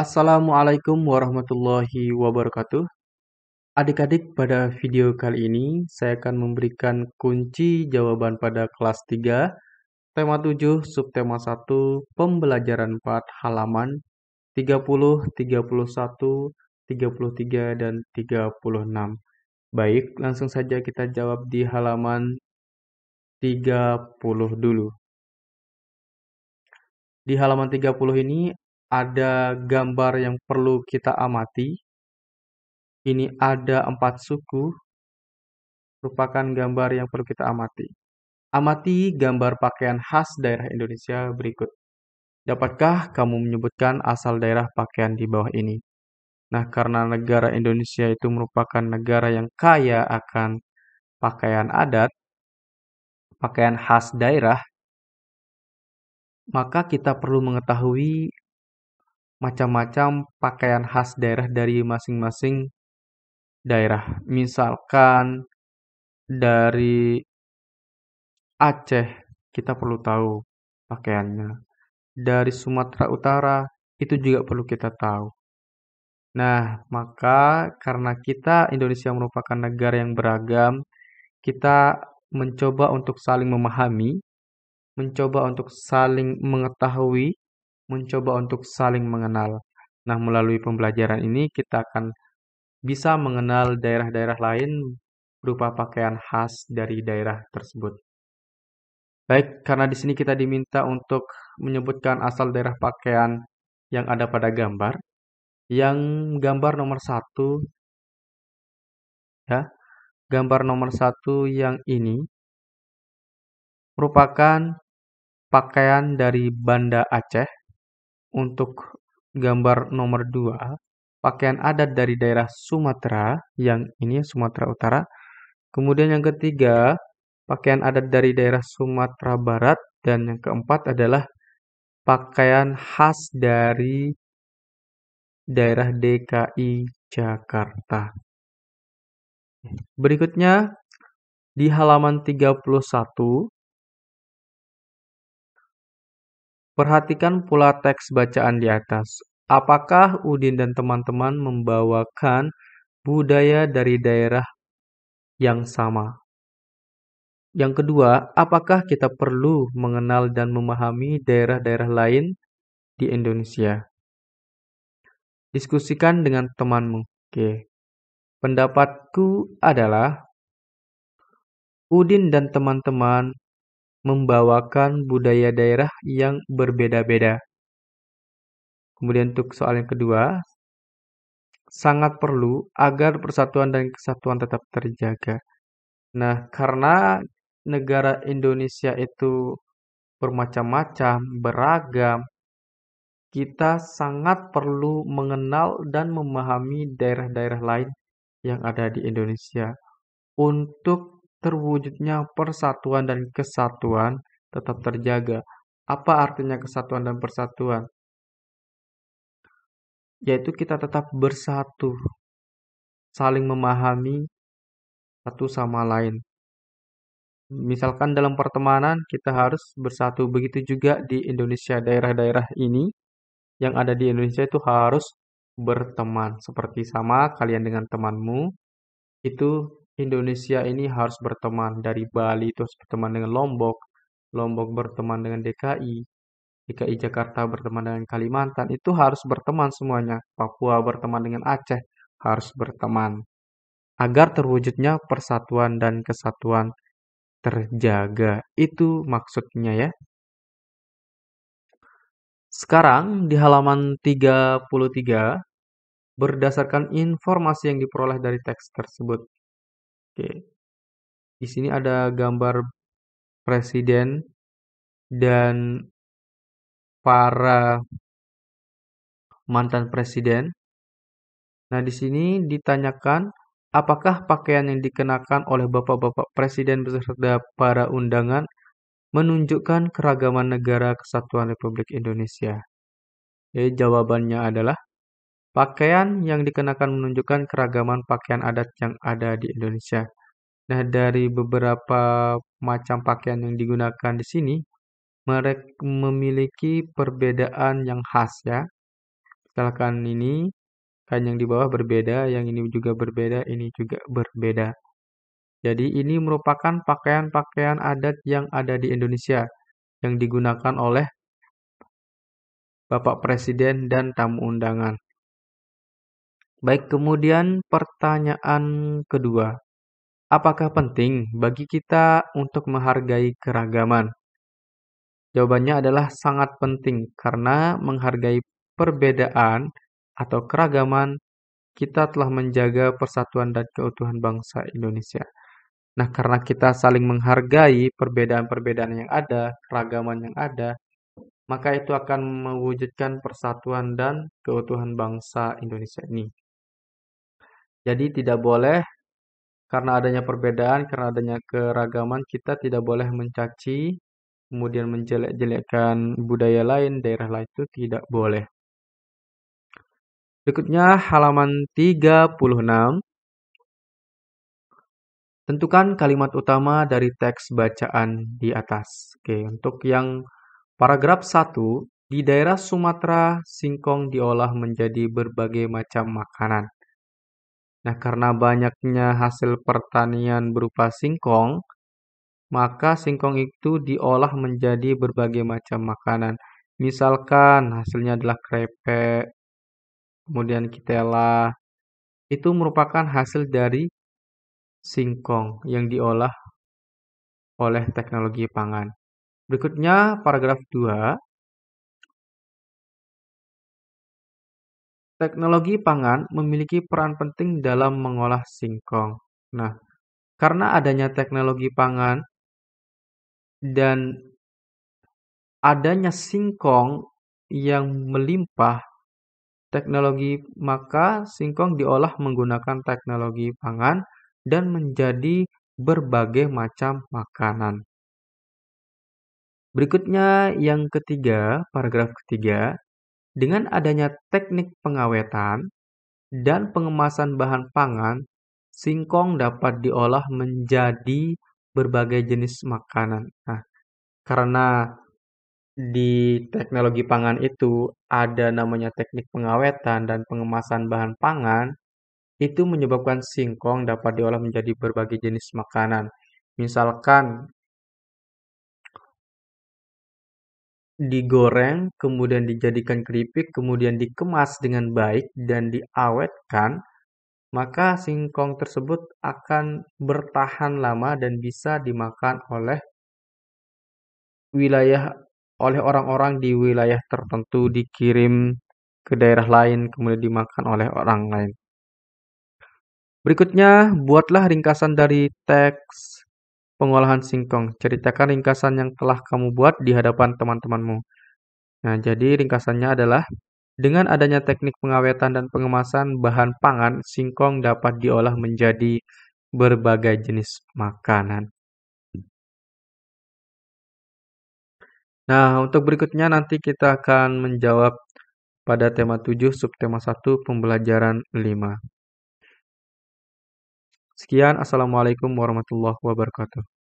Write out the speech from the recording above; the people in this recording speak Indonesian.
Assalamualaikum warahmatullahi wabarakatuh. Adik-adik, pada video kali ini saya akan memberikan kunci jawaban pada kelas 3, tema 7, subtema 1, pembelajaran 4, halaman 30, 31, 33, dan 36. Baik, langsung saja kita jawab di halaman 30 dulu. Di halaman 30 ini ada gambar yang perlu kita amati. Ini ada 4 suku, merupakan gambar yang perlu kita amati. Amati gambar pakaian khas daerah Indonesia berikut. Dapatkah kamu menyebutkan asal daerah pakaian di bawah ini? Nah, karena negara Indonesia itu merupakan negara yang kaya akan pakaian adat, pakaian khas daerah, maka kita perlu mengetahui macam-macam pakaian khas daerah dari masing-masing daerah. Misalkan dari Aceh, kita perlu tahu pakaiannya. Dari Sumatera Utara, itu juga perlu kita tahu. Nah, maka karena kita Indonesia merupakan negara yang beragam, kita mencoba untuk saling memahami, mencoba untuk saling mengetahui, mencoba untuk saling mengenal. Nah, melalui pembelajaran ini kita akan bisa mengenal daerah-daerah lain berupa pakaian khas dari daerah tersebut. Baik, karena di sini kita diminta untuk menyebutkan asal daerah pakaian yang ada pada gambar. Yang gambar nomor 1, ya, gambar nomor 1 yang ini merupakan pakaian dari Banda Aceh. Untuk gambar nomor 2, pakaian adat dari daerah Sumatera, yang ini Sumatera Utara. Kemudian yang ketiga, pakaian adat dari daerah Sumatera Barat. Dan yang keempat adalah pakaian khas dari daerah DKI Jakarta. Berikutnya di halaman 31, perhatikan pula teks bacaan di atas. Apakah Udin dan teman-teman membawakan budaya dari daerah yang sama? Yang kedua, apakah kita perlu mengenal dan memahami daerah-daerah lain di Indonesia? Diskusikan dengan temanmu. Oke. Pendapatku adalah Udin dan teman-teman membawakan budaya daerah yang berbeda-beda. Kemudian untuk soal yang kedua, sangat perlu agar persatuan dan kesatuan tetap terjaga. Nah, karena negara Indonesia itu bermacam-macam, beragam, kita sangat perlu mengenal dan memahami daerah-daerah lain yang ada di Indonesia untuk terwujudnya persatuan dan kesatuan tetap terjaga. Apa artinya kesatuan dan persatuan? Yaitu kita tetap bersatu, saling memahami satu sama lain. Misalkan dalam pertemanan kita harus bersatu. Begitu juga di Indonesia, daerah-daerah ini yang ada di Indonesia itu harus berteman. Seperti sama kalian dengan temanmu, itu Indonesia ini harus berteman. Dari Bali itu harus berteman dengan Lombok, Lombok berteman dengan DKI, DKI Jakarta berteman dengan Kalimantan, itu harus berteman semuanya. Papua berteman dengan Aceh, harus berteman. Agar terwujudnya persatuan dan kesatuan terjaga. Itu maksudnya ya. Sekarang di halaman 33, berdasarkan informasi yang diperoleh dari teks tersebut. Oke. Di sini ada gambar presiden dan para mantan presiden. Nah, di sini ditanyakan apakah pakaian yang dikenakan oleh bapak-bapak presiden beserta para undangan menunjukkan keragaman negara kesatuan Republik Indonesia. Jadi jawabannya adalah pakaian yang dikenakan menunjukkan keragaman pakaian adat yang ada di Indonesia. Nah, dari beberapa macam pakaian yang digunakan di sini, mereka memiliki perbedaan yang khas ya. Misalkan ini, kain yang di bawah berbeda, yang ini juga berbeda, ini juga berbeda. Jadi ini merupakan pakaian-pakaian adat yang ada di Indonesia, yang digunakan oleh Bapak Presiden dan tamu undangan. Baik, kemudian pertanyaan kedua. Apakah penting bagi kita untuk menghargai keragaman? Jawabannya adalah sangat penting karena menghargai perbedaan atau keragaman kita telah menjaga persatuan dan keutuhan bangsa Indonesia. Nah, karena kita saling menghargai perbedaan-perbedaan yang ada, keragaman yang ada, maka itu akan mewujudkan persatuan dan keutuhan bangsa Indonesia ini. Jadi tidak boleh karena adanya perbedaan, karena adanya keragaman, kita tidak boleh mencaci, kemudian menjelek-jelekkan budaya lain, daerah lain itu tidak boleh. Berikutnya halaman 36. Tentukan kalimat utama dari teks bacaan di atas. Oke, untuk yang paragraf 1, di daerah Sumatera, singkong diolah menjadi berbagai macam makanan. Nah, karena banyaknya hasil pertanian berupa singkong, maka singkong itu diolah menjadi berbagai macam makanan. Misalkan hasilnya adalah krepek, kemudian kitela, itu merupakan hasil dari singkong yang diolah oleh teknologi pangan. Berikutnya paragraf 2, teknologi pangan memiliki peran penting dalam mengolah singkong. Nah, karena adanya teknologi pangan dan adanya singkong yang melimpah maka singkong diolah menggunakan teknologi pangan dan menjadi berbagai macam makanan. Berikutnya yang ketiga, paragraf ketiga, dengan adanya teknik pengawetan dan pengemasan bahan pangan, singkong dapat diolah menjadi berbagai jenis makanan. Nah, karena di teknologi pangan itu ada namanya teknik pengawetan dan pengemasan bahan pangan, itu menyebabkan singkong dapat diolah menjadi berbagai jenis makanan. Misalkan digoreng, kemudian dijadikan keripik, kemudian dikemas dengan baik dan diawetkan, maka singkong tersebut akan bertahan lama dan bisa dimakan wilayah oleh orang-orang di wilayah tertentu, dikirim ke daerah lain, kemudian dimakan oleh orang lain. Berikutnya, buatlah ringkasan dari teks pengolahan singkong. Ceritakan ringkasan yang telah kamu buat di hadapan teman-temanmu. Nah, jadi ringkasannya adalah dengan adanya teknik pengawetan dan pengemasan bahan pangan, singkong dapat diolah menjadi berbagai jenis makanan. Nah, untuk berikutnya nanti kita akan menjawab pada tema 7, subtema 1, pembelajaran 5. Sekian, Assalamualaikum warahmatullahi wabarakatuh.